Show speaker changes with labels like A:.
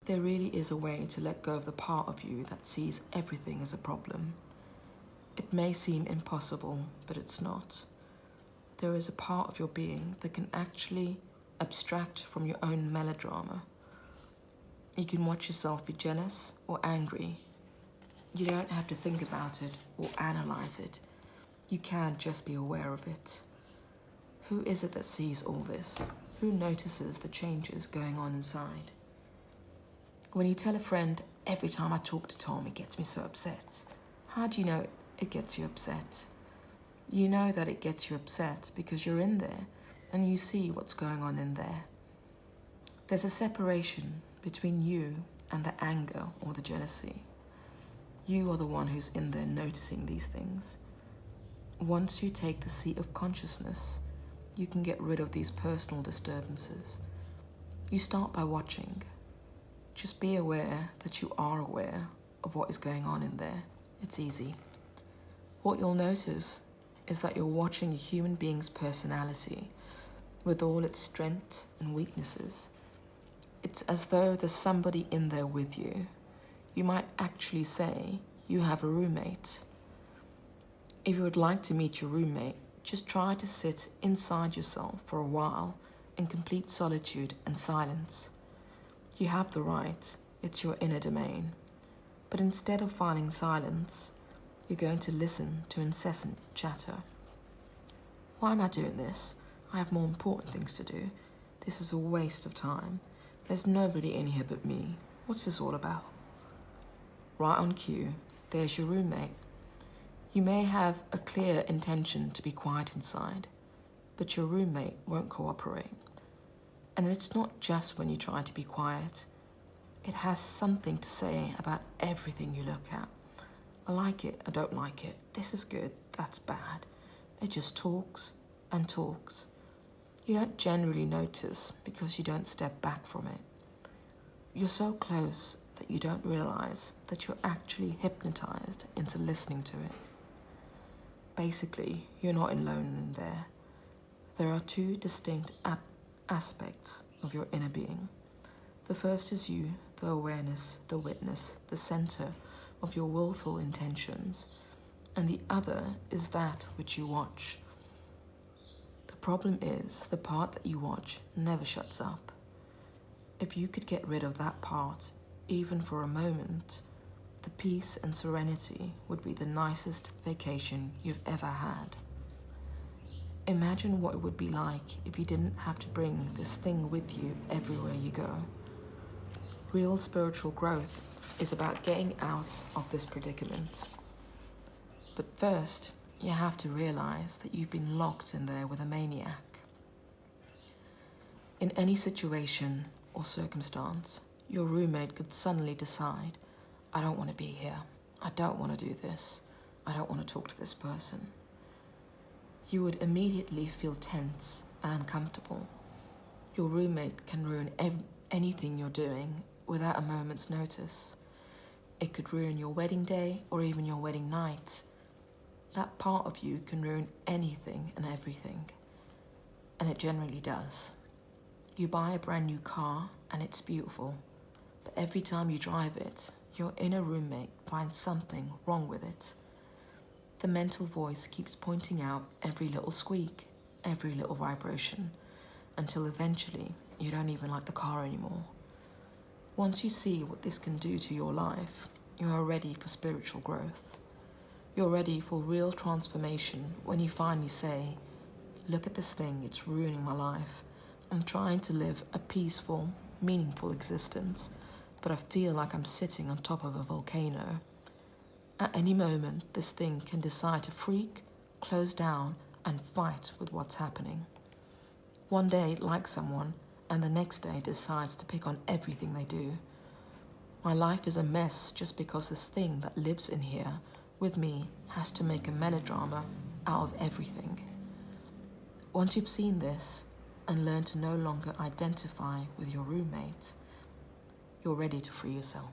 A: There really is a way to let go of the part of you that sees everything as a problem. It may seem impossible, but it's not. There is a part of your being that can actually abstract from your own melodrama. You can watch yourself be jealous or angry. You don't have to think about it or analyze it. You can just be aware of it. Who is it that sees all this? Who notices the changes going on inside? When you tell a friend, every time I talk to Tom, it gets me so upset. How do you know it gets you upset? You know that it gets you upset because you're in there and you see what's going on in there. There's a separation between you and the anger or the jealousy. You are the one who's in there noticing these things. Once you take the seat of consciousness, you can get rid of these personal disturbances. You start by watching. Just be aware that you are aware of what is going on in there. It's easy. What you'll notice is that you're watching a human being's personality with all its strengths and weaknesses. It's as though there's somebody in there with you. You might actually say you have a roommate. If you would like to meet your roommate, just try to sit inside yourself for a while in complete solitude and silence. You have the right, it's your inner domain. But instead of finding silence, you're going to listen to incessant chatter. Why am I doing this? I have more important things to do. This is a waste of time. There's nobody in here but me. What's this all about? Right on cue, there's your roommate. You may have a clear intention to be quiet inside, but your roommate won't cooperate. And it's not just when you try to be quiet. It has something to say about everything you look at. I like it, I don't like it. This is good, that's bad. It just talks and talks. You don't generally notice because you don't step back from it. You're so close that you don't realize that you're actually hypnotized into listening to it. Basically, you're not alone in there. There are two distinct aspects of your inner being. The first is you, the awareness, the witness, the center of your willful intentions, and the other is that which you watch. The problem is the part that you watch never shuts up. If you could get rid of that part, even for a moment, the peace and serenity would be the nicest vacation you've ever had. Imagine what it would be like if you didn't have to bring this thing with you everywhere you go. Real spiritual growth is about getting out of this predicament. But first, you have to realize that you've been locked in there with a maniac. In any situation or circumstance, your roommate could suddenly decide, I don't want to be here. I don't want to do this. I don't want to talk to this person. You would immediately feel tense and uncomfortable. Your roommate can ruin anything you're doing without a moment's notice. It could ruin your wedding day or even your wedding night. That part of you can ruin anything and everything. And it generally does. You buy a brand new car and it's beautiful, but every time you drive it, your inner roommate finds something wrong with it. The mental voice keeps pointing out every little squeak, every little vibration, until eventually you don't even like the car anymore. Once you see what this can do to your life, you are ready for spiritual growth. You're ready for real transformation when you finally say, look at this thing, it's ruining my life. I'm trying to live a peaceful, meaningful existence, but I feel like I'm sitting on top of a volcano. At any moment, this thing can decide to freak, close down, and fight with what's happening. One day it likes someone, and the next day decides to pick on everything they do. My life is a mess just because this thing that lives in here with me has to make a melodrama out of everything. Once you've seen this and learned to no longer identify with your roommate, you're ready to free yourself.